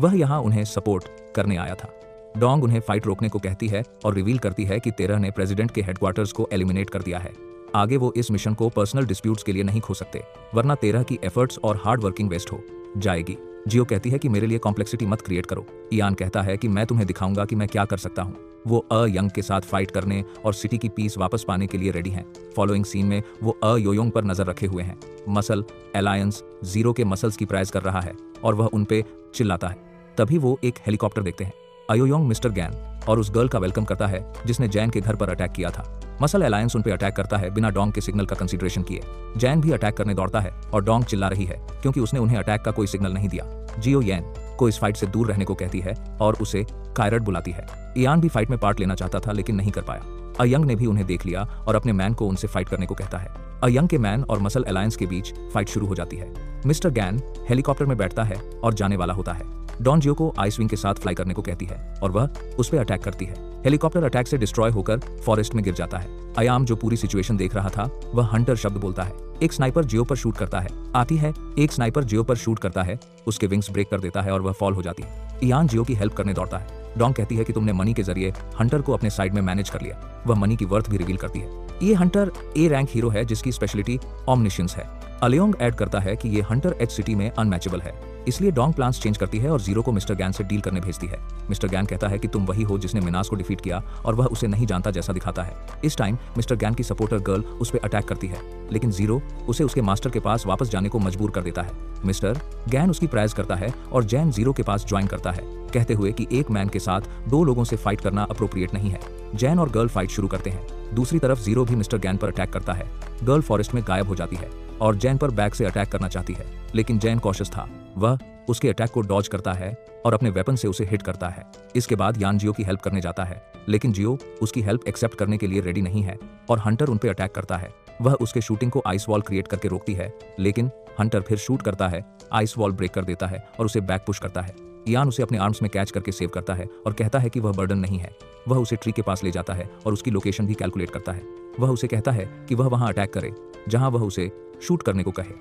वह यहाँ उन्हें सपोर्ट करने आया था। डोंग उन्हें फाइट रोकने को कहती है और रिवील करती है कि 13 ने प्रेसिडेंट के हेडक्वार्टर्स को एलिमिनेट कर दिया है। आगे वो इस मिशन को पर्सनल डिस्प्यूट्स के लिए नहीं खो सकते, वरना 13 की एफर्ट्स और हार्ड वर्किंग वेस्ट हो जाएगी। जियो कहती है कि मेरे लिए कॉम्प्लेक्सिटी मत क्रिएट करो। इयान कहता है कि मैं तुम्हें दिखाऊंगा कि मैं क्या कर सकता हूँ। वो अयंग के साथ फाइट करने और सिटी की पीस वापस पाने के लिए रेडी हैं। फॉलोइंग सीन में वो अयोयांग पर नजर रखे हुए हैं। मसल अलायंस जीरो के मसल्स की प्राइज कर रहा है और वह उन पे चिल्लाता है। तभी वो एक हेलीकॉप्टर देखते हैं। अयोयांग मिस्टर गैन और उस गर्ल का वेलकम करता है जिसने जैन के घर पर अटैक किया था। मसल अलायंस उन पे अटैक करता है बिना डोंग के सिग्नल का कंसीडरेशन किए। जैन भी अटैक करने दौड़ता है और डोंग चिल्ला रही है क्योंकि उसने उन्हें अटैक का कोई सिग्नल नहीं दिया। जियो यैन को इस फाइट से दूर रहने को कहती है और उसे कायरट बुलाती है। इयान भी फाइट में पार्ट लेना चाहता था लेकिन नहीं कर पाया। अयंग ने भी उन्हें देख लिया और अपने मैन को उनसे फाइट करने को कहता है। अयंग के मैन और मसल अलायंस के बीच फाइट शुरू हो जाती है। मिस्टर गैन हेलीकॉप्टर में बैठता है और जाने वाला होता है। डॉन जियो को आइस विंग के साथ फ्लाई करने को कहती है और वह उस पर अटैक करती है। हेलीकॉप्टर अटैक से डिस्ट्रॉय होकर फॉरेस्ट में गिर जाता है। अयाम जो पूरी सिचुएशन देख रहा था वह हंटर शब्द बोलता है। एक स्नाइपर जियो पर शूट करता है आती है एक स्नाइपर जियो पर शूट करता है, उसके विंग्स ब्रेक कर देता है और वह फॉल हो जाती है। इयान जियो की हेल्प करने दौड़ता है। डॉन कहती है कि तुमने मनी के जरिए हंटर को अपने साइड में मैनेज कर लिया। वह मनी की वर्थ भी रिवील करती है। ये हंटर ए रैंक हीरो है जिसकी स्पेशलिटी ऑमनिशंस है। अलियोंग ऐड करता है कि ये हंटर एच सिटी में अनमैचेबल है, इसलिए डोंग प्लान्स चेंज करती है और जीरो को मिस्टर गैन से डील करने भेजती है। मिस्टर गैन कहता है कि तुम वही हो जिसने मिनास को डिफीट किया और वह उसे नहीं जानता जैसा दिखाता है। इस टाइम मिस्टर गैन की सपोर्टर गर्ल उस पर अटैक करती है लेकिन जीरो उसे उसके मास्टर के पास वापस जाने को मजबूर कर देता है। मिस्टर गैन उसकी प्राइज करता है और जैन जीरो के पास ज्वाइन करता है कहते हुए कि एक मैन के साथ 2 लोगों से फाइट करना अप्रोप्रिएट नहीं है। जैन और गर्ल फाइट शुरू करते हैं। दूसरी तरफ जीरो भी मिस्टर गैन पर अटैक करता है। गर्ल फॉरेस्ट में गायब हो जाती है और जैन पर बैक से अटैक करना चाहती है लेकिन जैन कॉशियस था। वह उसके अटैक को डॉज करता है और अपने वेपन से उसे हिट करता है। इसके बाद यान जियो की हेल्प करने जाता है लेकिन जियो उसकी हेल्प एक्सेप्ट करने के लिए रेडी नहीं है और हंटर उन पे अटैक करता है। वह उसके शूटिंग को आइस वॉल क्रिएट करके रोकती है लेकिन हंटर फिर शूट करता है, आइस वॉल ब्रेक कर देता है और उसे बैक पुश करता है। यान उसे अपने आर्म्स में कैच करके सेव करता है और कहता है कि वह बर्डन नहीं है। वह उसे ट्री के पास ले जाता है और उसकी लोकेशन भी कैलकुलेट करता है। वह उसे कहता है कि वह वहां अटैक करे जहां वह उसे शूट करने को कहे।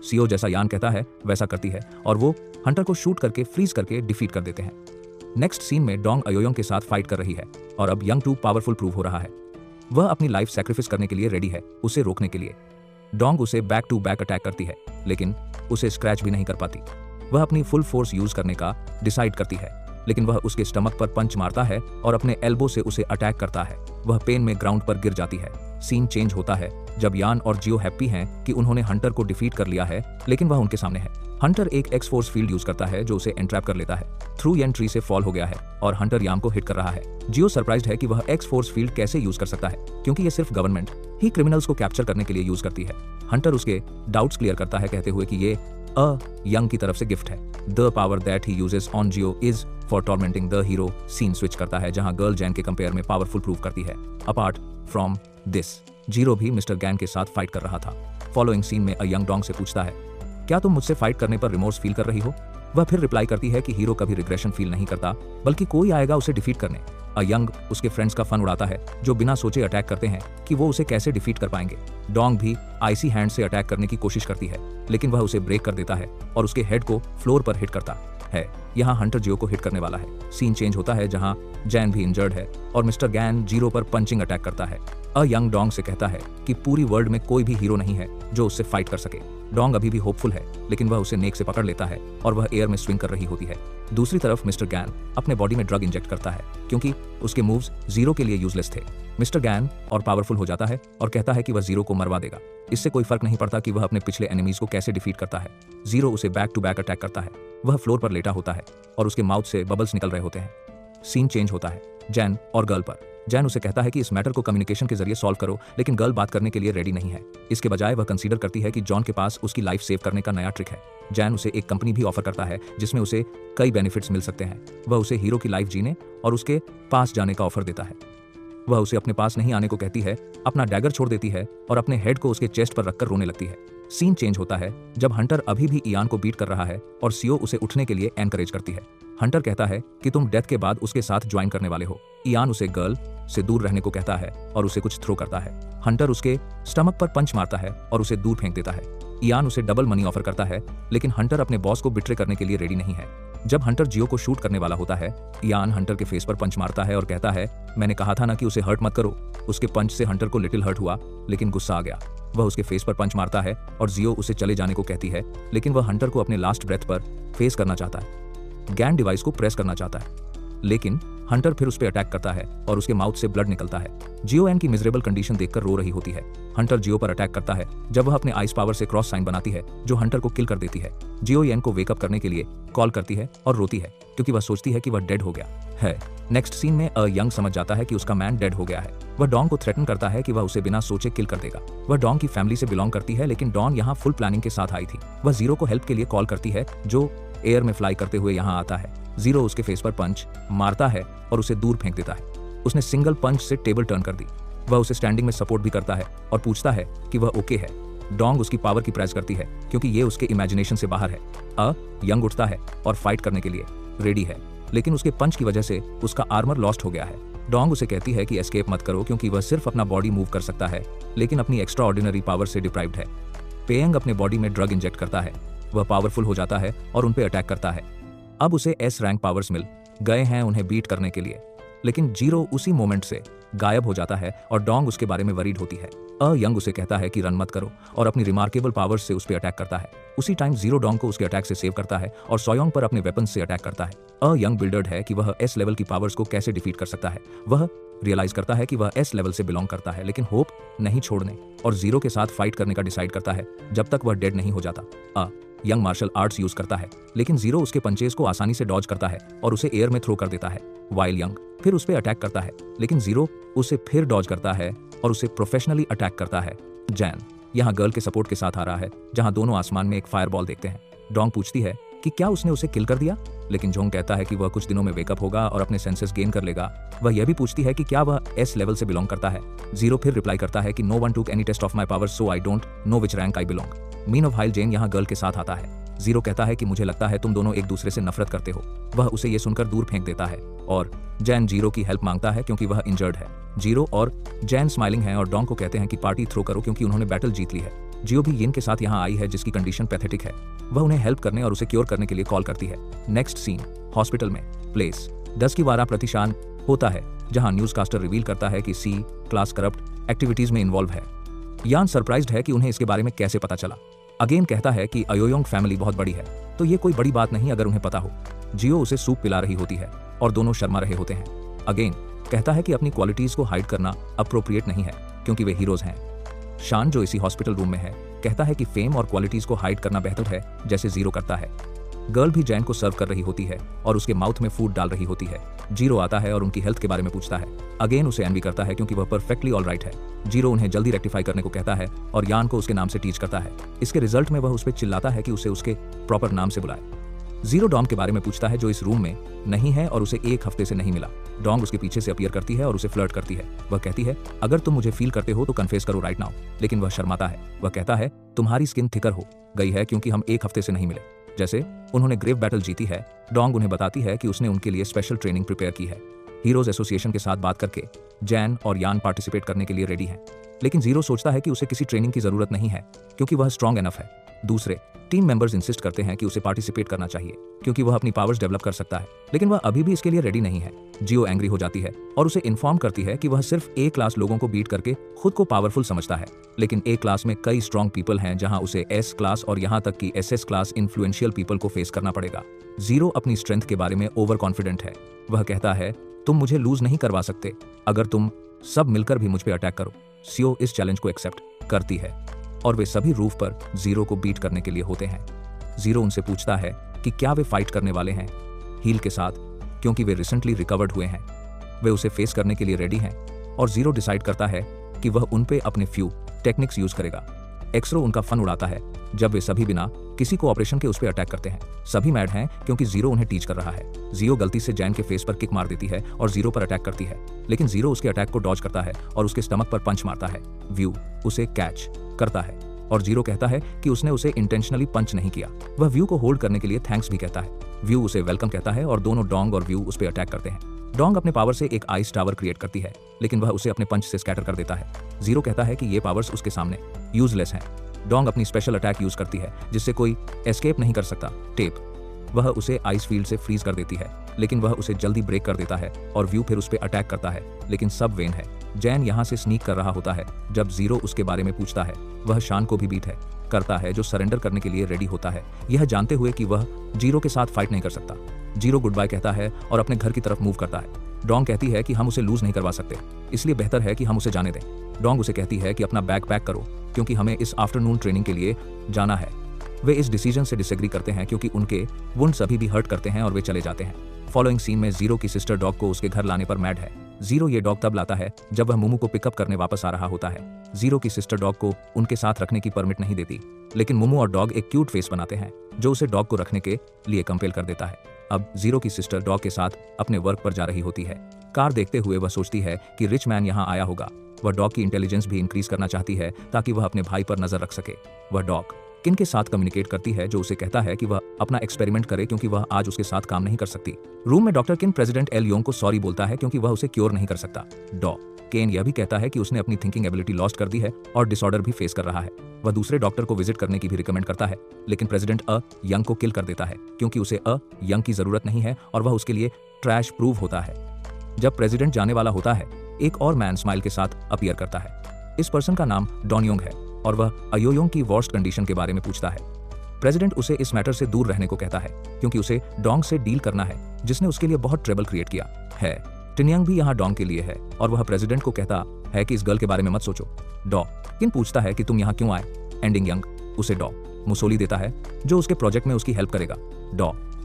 सीओ जैसा यान कहता है वैसा करती है और वो हंटर को शूट करके फ्रीज करके डिफीट कर देते हैं। नेक्स्ट सीन में डोंग अयोयांग के साथ फाइट कर रही है और अब यंग 2 पावरफुल प्रूव हो रहा है। वह अपनी लाइफ सैक्रिफाइस करने के लिए रेडी है उसे रोकने के लिए। डोंग उसे बैक टू बैक अटैक करती है लेकिन उसे स्क्रैच भी नहीं कर पाती। वह अपनी फुल फोर्स यूज करने का डिसाइड करती है लेकिन वह उसके स्टमक पर पंच मारता है और अपने एल्बो से उसे अटैक करता है। वह पेन में ग्राउंड पर गिर जाती है। सीन चेंज होता है जब यान और जियो हैप्पी हैं कि उन्होंने हंटर को डिफीट कर लिया है लेकिन वह उनके सामने है। हंटर एक एक्स फोर्स फील्ड यूज करता है जो उसे एंट्रैप कर लेता है। थ्रू यन ट्री से फॉल हो गया है और हंटर याम को हिट कर रहा है। जियो सरप्राइज्ड है कि वह एक्स फोर्स फील्ड कैसे यूज कर सकता है क्योंकि यह सिर्फ गवर्नमेंट ही क्रिमिनल्स को कैप्चर करने के लिए यूज करती है। हंटर उसके डाउट्स क्लियर करता है कहते हुए कि ये यंग की तरफ से गिफ्ट है। The power that he uses on Gio is for tormenting the hero. Scene switch करता है जहां गर्ल जैन के कंपेयर में पावरफुल प्रूव करती है। अपार्ट फ्रॉम दिस जीरो भी मिस्टर गैन के साथ फाइट कर रहा था। फॉलोइंग सीन में यंग डोंग से पूछता है क्या तुम मुझसे फाइट करने पर रिमोर्स फील कर रही हो। वह फिर रिप्लाई करती है कि हीरो कभी रिग्रेशन फील नहीं करता बल्कि कोई आएगा उसे डिफीट करने। यंग उसके फ्रेंड्स का फन उड़ाता है जो बिना सोचे अटैक करते हैं कि वो उसे कैसे डिफीट कर पाएंगे। डोंग भी आइसी हैंड से अटैक करने की कोशिश करती है लेकिन वह उसे ब्रेक कर देता है और उसके हेड को फ्लोर पर हिट करता है। यहाँ हंटर जियो को हिट करने वाला है। सीन चेंज होता है जहाँ जैन भी इंजर्ड है और मिस्टर गैन जीरो पर पंचिंग अटैक करता है। यंग डोंग से कहता है कि पूरी वर्ल्ड में कोई भी हीरो नहीं है जो उससे फाइट कर सके। डोंग अभी भी होपफुल है लेकिन वह उसे नेक से पकड़ लेता है और वह एयर में स्विंग कर रही होती है। दूसरी तरफ मिस्टर गैन अपने बॉडी में ड्रग इंजेक्ट करता है क्योंकि उसके मूव्स जीरो के लिए यूजलेस थे। मिस्टर गैन और पावरफुल हो जाता है और कहता है कि वह जीरो को मरवा देगा। इससे कोई फर्क नहीं पड़ता कि वह अपने पिछले एनिमीज को कैसे डिफीट करता है। जीरो उसे बैक टू बैक अटैक करता है। वह फ्लोर पर लेटा होता है और उसके माउथ से बबल्स निकल रहे होते हैं। सीन चेंज होता है जैन और गर्ल पर। जैन उसे कहता है कि इस मैटर को कम्युनिकेशन के जरिए सॉल्व करो लेकिन गर्ल बात करने के लिए रेडी नहीं है। इसके बजाय वह कंसीडर करती है कि जॉन के पास उसकी लाइफ सेव करने का नया ट्रिक है। जैन उसे एक कंपनी भी ऑफर करता है जिसमें उसे कई बेनिफिट्स मिल सकते हैं। वह उसे हीरो की लाइफ जीने और उसके पास जाने का ऑफर देता है। वह उसे अपने पास नहीं आने को कहती है, अपना डैगर छोड़ देती है और अपने हेड को उसके चेस्ट पर रखकर रोने लगती है। सीन चेंज होता है जब हंटर अभी भी इयान को बीट कर रहा है और सीओ उसे उठने के लिए एनकरेज करती है। हंटर कहता है कि तुम डेथ के बाद उसके साथ ज्वाइन करने वाले हो। इयान उसे गर्ल से दूर रहने को कहता है और उसे कुछ थ्रो करता है। हंटर उसके स्टमक पर पंच मारता है और उसे दूर फेंक देता है। इयान उसे डबल मनी ऑफर करता है लेकिन हंटर अपने बॉस को बिट्रे करने के लिए रेडी नहीं है। जब हंटर जियो को शूट करने वाला होता है, इयान हंटर के फेस पर पंच मारता है और कहता है, मैंने कहा था ना कि उसे हर्ट मत करो। उसके पंच से हंटर को लिटिल हर्ट हुआ लेकिन गुस्सा आ गया। वह उसके फेस पर पंच मारता है और जियो उसे चले जाने को कहती है लेकिन वह हंटर को अपने लास्ट ब्रेथ पर फेस करना चाहता है। गैन डिवाइस को प्रेस करना चाहता है लेकिन हंटर फिर उस पर अटैक करता है और उसके माउथ से ब्लड निकलता है। जियो एन की मिजरेबल कंडीशन देखकर रो रही होती है। हंटर जियो पर अटैक करता है जब वह अपने आइस पावर से क्रॉस साइन बनाती है जो हंटर को किल कर देती है। जियो एन को वेकअप करने के लिए कॉल करती है और रोती है क्योंकि वह सोचती है कि वह डेड हो गया है। नेक्स्ट सीन में यंग समझ जाता है कि उसका मैन डेड हो गया है। वह डॉन को थ्रेटन करता है कि वह उसे बिना सोचे किल कर देगा। वह डॉन की फैमिली से बिलोंग करती है लेकिन डॉन यहाँ फुल प्लानिंग के साथ आई थी। वह जीरो को हेल्प के लिए कॉल करती है जो एयर में फ्लाई करते हुए यहाँ आता है। जीरो उसके फेस पर पंच मारता है और उसे दूर फेंक देता है। उसने सिंगल पंच से टेबल टर्न कर दी। वह उसे स्टैंडिंग में सपोर्ट भी करता है और पूछता है कि वह ओके है। डोंग उसकी पावर की प्राइज करती है क्योंकि ये उसके इमेजिनेशन से बाहर है। यंग उठता है और फाइट करने के लिए रेडी है लेकिन उसके पंच की वजह से उसका आर्मर लॉस्ट हो गया है। डोंग उसे कहती है कि एस्केप मत करो क्योंकि वह सिर्फ अपना बॉडी मूव कर सकता है लेकिन अपनी एक्स्ट्रा ऑर्डिनरी पावर से डिप्राइव्ड है। पेयंग अपने बॉडी में ड्रग इंजेक्ट करता है। वह पावरफुल हो जाता है और उन पे अटैक करता है। अब उसे एस रैंक पावर्स मिल गए हैं उन्हें बीट करने के लिए लेकिन जीरो उसी मोमेंट से गायब हो जाता है और डोंग उसके बारे में वरीड होती है। यंग उसे कहता है कि रन मत करो और अपनी रिमार्केबल पावर्स से उस पर अटैक करता है। उसी टाइम जीरो डोंग को उसके अटैक से सेव करता है और सोयोंग पर अपने वेपन से अटैक करता है। यंग बिल्डर्ड है कि वह एस लेवल की पावर्स को कैसे डिफीट कर सकता है। वह रियलाइज करता है कि वह एस लेवल से बिलोंग करता है लेकिन होप नहीं छोड़ने और जीरो के साथ फाइट करने का डिसाइड करता है जब तक वह डेड नहीं हो जाता। यंग मार्शल आर्ट्स यूज करता है लेकिन जीरो उसके पंचेस को आसानी से डॉज करता है और उसे एयर में थ्रो कर देता है। वाइल यंग फिर उस पर अटैक करता है लेकिन जीरो उसे फिर डॉज करता है और उसे प्रोफेशनली अटैक करता है। जैन यहाँ गर्ल के सपोर्ट के साथ आ रहा है जहाँ दोनों आसमान में एक फायरबॉल देखते हैं। डोंग पूछती है कि क्या उसने उसे किल कर दिया लेकिन जोंग कहता है कि वह कुछ दिनों में वेकअप होगा और अपने सेंसेस गेन कर लेगा। वह यह भी पूछती है कि क्या वह एस लेवल से बिलोंग करता है। जीरो फिर रिप्लाई करता है कि no one took any test of my power so I don't know which rank I belong. Mean of हाइल जेन यहाँ गर्ल के साथ आता है। जीरो कहता है कि मुझे लगता है तुम दोनों एक दूसरे से नफरत करते हो। वह उसे ये सुनकर दूर फेंक देता है और जैन जीरो की हेल्प मांगता है क्योंकि वह इंजर्ड है। जीरो और जैन स्माइलिंग हैं और डोंग को कहते हैं कि पार्टी थ्रो करो क्योंकि उन्होंने बैटल जीत ली है। जियो भी यिन के साथ यहाँ आई है जिसकी कंडीशन पैथेटिक है। वह उन्हें हेल्प करने और उसे क्योर करने के लिए कॉल करती है। नेक्स्ट सीन हॉस्पिटल में प्लेस 10 की 12 प्रतिशान होता है जहाँ न्यूज़कास्टर रिवील करता है कि सी क्लास करप्ट एक्टिविटीज में इन्वॉल्व है। यान सरप्राइज्ड है कि उन्हें इसके बारे में कैसे पता चला। अगेन कहता है कि अयोयोंग फैमिली बहुत बड़ी है तो ये कोई बड़ी बात नहीं अगर उन्हें पता हो। जियो उसे सूप पिला रही होती है और दोनों शर्मा रहे होते हैं। अगेन कहता है कि अपनी क्वालिटीज को हाइड करना अप्रोप्रिएट नहीं है क्योंकि वे हीरोज हैं। शान जो इसी हॉस्पिटल रूम में है कहता है कि फेम और क्वालिटीज को हाइड करना बेहतर है जैसे जीरो करता है। गर्ल भी जैन को सर्व कर रही होती है और उसके माउथ में फूड डाल रही होती है। जीरो आता है और उनकी हेल्थ के बारे में पूछता है। अगेन उसे एनवी करता है क्योंकि वह परफेक्टली ऑलराइट है। जीरो उन्हें जल्दी रेक्टिफाई करने को कहता है और यान को उसके नाम से टीच करता है। इसके रिजल्ट में वह उस पर चिल्लाता है कि उसे उसके प्रॉपर नाम से बुलाए। जीरो डॉम के बारे में पूछता है जो इस रूम में नहीं है और उसे एक हफ्ते से नहीं मिला। डोंग उसके पीछे से अपीयर करती है और उसे फ्लर्ट करती है। वह कहती है अगर तुम मुझे फील करते हो तो कन्फेस करो राइट नाउ, लेकिन वह शर्माता है। वह कहता है तुम्हारी स्किन थिकर हो गई है क्योंकि हम एक हफ्ते से नहीं मिले। जैसे उन्होंने ग्रेव बैटल जीती है। डोंग उन्हें बताती है कि उसने उनके लिए स्पेशल ट्रेनिंग प्रिपेयर की है। हीरोज एसोसिएशन के साथ बात करके जैन और यान पार्टिसिपेट करने के लिए रेडी हैं, लेकिन जीरो सोचता है कि उसे किसी ट्रेनिंग की जरूरत नहीं है क्योंकि वह स्ट्रांग एनफ है। दूसरे टीम मेंबर्स इंसिस्ट करते हैं कि उसे पार्टिसिपेट करना चाहिए क्योंकि वह अपनी पावर्स डेवलप कर सकता है, लेकिन वह अभी भी इसके लिए रेडी नहीं है। जियो एंग्री हो जाती है और उसे इन्फॉर्म करती है कि वह सिर्फ ए क्लास लोगों को बीट करके खुद को पावरफुल समझता है, लेकिन ए क्लास में कई स्ट्रांग पीपल हैं जहां उसे एस क्लास और यहां तक कि एसएस क्लास इन्फ्लुएंशियल पीपल को फेस करना पड़ेगा। जीरो अपनी स्ट्रेंथ के बारे में ओवर कॉन्फिडेंट है। वह कहता है, तुम मुझे लूज नहीं करवा सकते अगर तुम सब मिलकर भी मुझ पे अटैक करो। सीओ इस चैलेंज को एक्सेप्ट करती है और वे सभी रूफ पर जीरो को बीट करने के लिए होते हैं। जीरो उनसे पूछता है कि क्या वे फाइट करने वाले हैं हील के साथ, क्योंकि वे रिसेंटली रिकवर्ड हुए हैं। वे उसे फेस करने के लिए रेडी हैं और जीरो डिसाइड करता है कि वह उन पे अपने फ्यू टेक्निक्स यूज करेगा। एक्सरो उनका फन उड़ाता है जब वे सभी बिना किसी को ऑपरेशन के उस पे अटैक करते हैं। सभी मैड हैं क्योंकि जीरो उन्हें टीच कर रहा है। जीरो गलती से जैन के फेस पर किक मार देती है और जीरो पर अटैक करती है, लेकिन जीरो उसके अटैक को डॉज करता है और उसके स्टमक पर पंच मारता है। व्यू उसे कैच करता है और जीरो कहता है कि उसने उसे इंटेंशनली पंच नहीं किया। वह व्यू को होल्ड करने के लिए थैंक्स भी कहता है। व्यू उसे वेलकम कहता है और दोनों डोंग और व्यू उस पर अटैक करते हैं। डोंग अपने पावर से एक आइस टावर क्रिएट करती है, लेकिन वह उसे अपने पंच से स्कैटर कर देता है। जीरो कहता है कि ये पावर्स उसके सामने यूजलेस हैं। डोंग अपनी स्पेशल अटैक यूज करती है जिससे कोई एस्केप नहीं कर सकता, टेप। वह उसे आइस फील्ड से फ्रीज कर देती है, लेकिन वह उसे जल्दी ब्रेक कर देता है और व्यू फिर उस पर अटैक करता है, लेकिन सब वेन है। जैन यहाँ से स्नीक कर रहा होता है जब जीरो उसके बारे में पूछता है। वह शान को भी बीट है करता है जो सरेंडर करने के लिए रेडी होता है, यह जानते हुए कि वह जीरो के साथ फाइट नहीं कर सकता। जीरो गुड बाय कहता है और अपने घर की तरफ मूव करता है। डोंग कहती है कि हम उसे लूज नहीं करवा सकते, इसलिए बेहतर है कि हम उसे जाने दें। डोंग उसे कहती है कि अपना बैग पैक करो क्योंकि हमें इस आफ्टरनून ट्रेनिंग के लिए जाना है। वे इस डिसीजन से डिसएग्री करते हैं क्योंकि उनके वुंड्स अभी भी हर्ट करते हैं और वे चले जाते हैं। फॉलोइंग सीन में जीरो की सिस्टर डॉग को उसके घर लाने पर मैड है। जीरो ये डॉग तब लाता है जब वह मोमू को पिकअप करने वापस आ रहा होता है। जीरो की सिस्टर डॉग को उनके साथ रखने की परमिट नहीं देती, लेकिन मोमू और डॉग एक क्यूट फेस बनाते हैं जो उसे डॉग को रखने के लिए कंपेल कर देता है। अब जीरो की सिस्टर डॉग के साथ अपने वर्क पर जा रही होती है। कार देखते हुए वह सोचती है कि रिच मैन यहाँ आया होगा। वह डॉग की इंटेलिजेंस भी इंक्रीज करना चाहती है ताकि वह अपने भाई पर नजर रख सके। वह डॉग किन के साथ कम्युनिकेट करती है जो उसे कहता है कि वह अपना एक्सपेरिमेंट करे क्योंकि वह आज उसके साथ काम नहीं कर सकती। रूम में डॉक्टर किन प्रेसिडेंट एल योंग को सॉरी बोलता है क्योंकि वह उसे क्योर नहीं कर सकता। केन यह भी कहता है कि उसने अपनी थिंकिंग एबिलिटी लॉस्ट कर दी है और डिसऑर्डर भी फेस कर रहा है। वह दूसरे डॉक्टर को विजिट करने की भी रिकमेंड करता है, लेकिन प्रेसिडेंट यंग को किल कर देता है क्योंकि उसे यंग की जरूरत नहीं है और वह उसके लिए ट्रैश प्रूव होता है। जब प्रेसिडेंट जाने वाला होता है, एक और मैन स्माइल के साथ अपीयर करता है। इस पर्सन का नाम डॉनयोंग है और वह अयोयोंग की वर्स्ट कंडीशन के बारे में पूछता है। प्रेसिडेंट उसे इस मैटर से दूर रहने को कहता है क्योंकि उसे डोंग से डील करना है जिसने उसके लिए बहुत ट्रबल क्रिएट किया है। टिनयांग भी यहाँ डोंग के लिए है और वह प्रेसिडेंट को कहता है कि इस गर्ल के बारे में मत सोचो। किन पूछता है कि तुम यहाँ क्यों आए। एंडिंग यंग उसे मुसोली देता है जो उसके प्रोजेक्ट में उसकी हेल्प करेगा।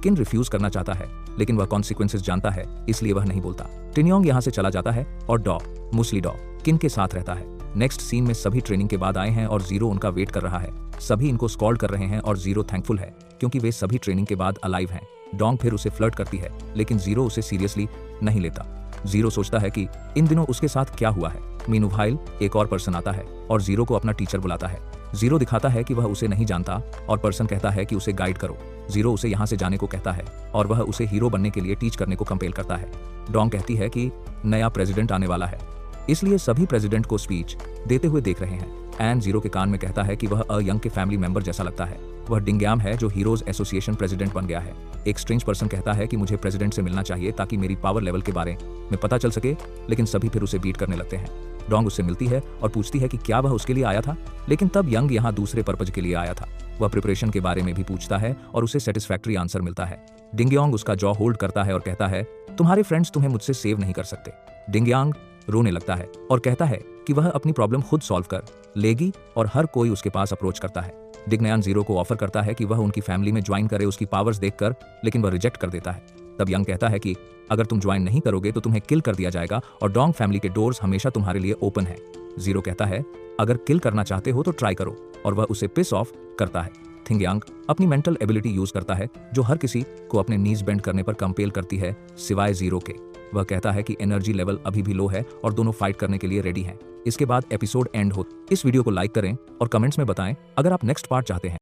किन रिफ्यूज करना चाहता है, लेकिन वह कॉन्सिक्वेंसेस जानता है इसलिए वह नहीं बोलता। टिनयांग यहाँ से चला जाता है और मुसली किन के साथ रहता है। नेक्स्ट सीन में सभी ट्रेनिंग के बाद आए हैं और जीरो उनका वेट कर रहा है। सभी इनको स्कॉल्ड कर रहे हैं और जीरो थैंकफुल है क्योंकि वे सभी ट्रेनिंग के बाद अलाइव हैं। डोंग फिर उसे फ्लर्ट करती है, लेकिन जीरो उसे सीरियसली नहीं लेता। जीरो सोचता है कि इन दिनों उसके साथ क्या हुआ है। मीनूवाइल एक और पर्सन आता है और जीरो को अपना टीचर बुलाता है। जीरो दिखाता है कि वह उसे नहीं जानता और पर्सन कहता है कि उसे गाइड करो। जीरो उसे यहाँ से जाने को कहता है और वह उसे हीरो बनने के लिए टीच करने को कंपेल करता है। डोंग कहती है कि नया प्रेसिडेंट आने वाला है, इसलिए सभी प्रेसिडेंट को स्पीच देते हुए देख रहे हैं। एन जीरो के कान में कहता है कि वह यंग के फैमिली मेंबर जैसा लगता है। वह डिंग्याम है जो हीरोज एसोसिएशन प्रेसिडेंट बन गया है। एक स्ट्रेंज पर्सन कहता है कि मुझे प्रेसिडेंट से मिलना चाहिए ताकि मेरी पावर लेवल के बारे में पता चल सके, लेकिन सभी फिर उसे बीट करने लगते हैं। डोंग उससे मिलती है और पूछती है कि क्या वह उसके लिए आया था, लेकिन तब यंग यहाँ दूसरे पर्पज के लिए आया था। वह प्रिपरेशन के बारे में भी पूछता है और उसे सेटिस्फैक्ट्री आंसर मिलता है। डिंग्यांग उसका जॉ होल्ड करता है और कहता है, तुम्हारे फ्रेंड्स तुम्हें मुझसे सेव नहीं कर सकते। डिंग्यांग रोने लगता है और कहता है कि वह अपनी प्रॉब्लम खुद सॉल्व कर लेगी और हर कोई उसके पास अप्रोच करता है। डिग्नयान जीरो को ऑफर करता है कि वह उनकी फैमिली में ज्वाइन करे उसकी पावर्स देखकर, लेकिन वह रिजेक्ट कर देता है। तब यंग कहता है कि अगर तुम ज्वाइन नहीं करोगे तो तुम्हें किल कर दिया जाएगा और डोंग फैमिली के डोर्स हमेशा तुम्हारे लिए ओपन है। जीरो कहता है अगर किल करना चाहते हो तो ट्राई करो और वह उसे पिस ऑफ करता है। थिंगयांग अपनी मेंटल एबिलिटी यूज करता है जो हर किसी को अपने नीज बेंड करने पर कंपेल करती है सिवाय जीरो के। वह कहता है कि एनर्जी लेवल अभी भी लो है और दोनों फाइट करने के लिए रेडी हैं। इसके बाद एपिसोड एंड हो। इस वीडियो को लाइक करें और कमेंट्स में बताएं अगर आप नेक्स्ट पार्ट चाहते हैं।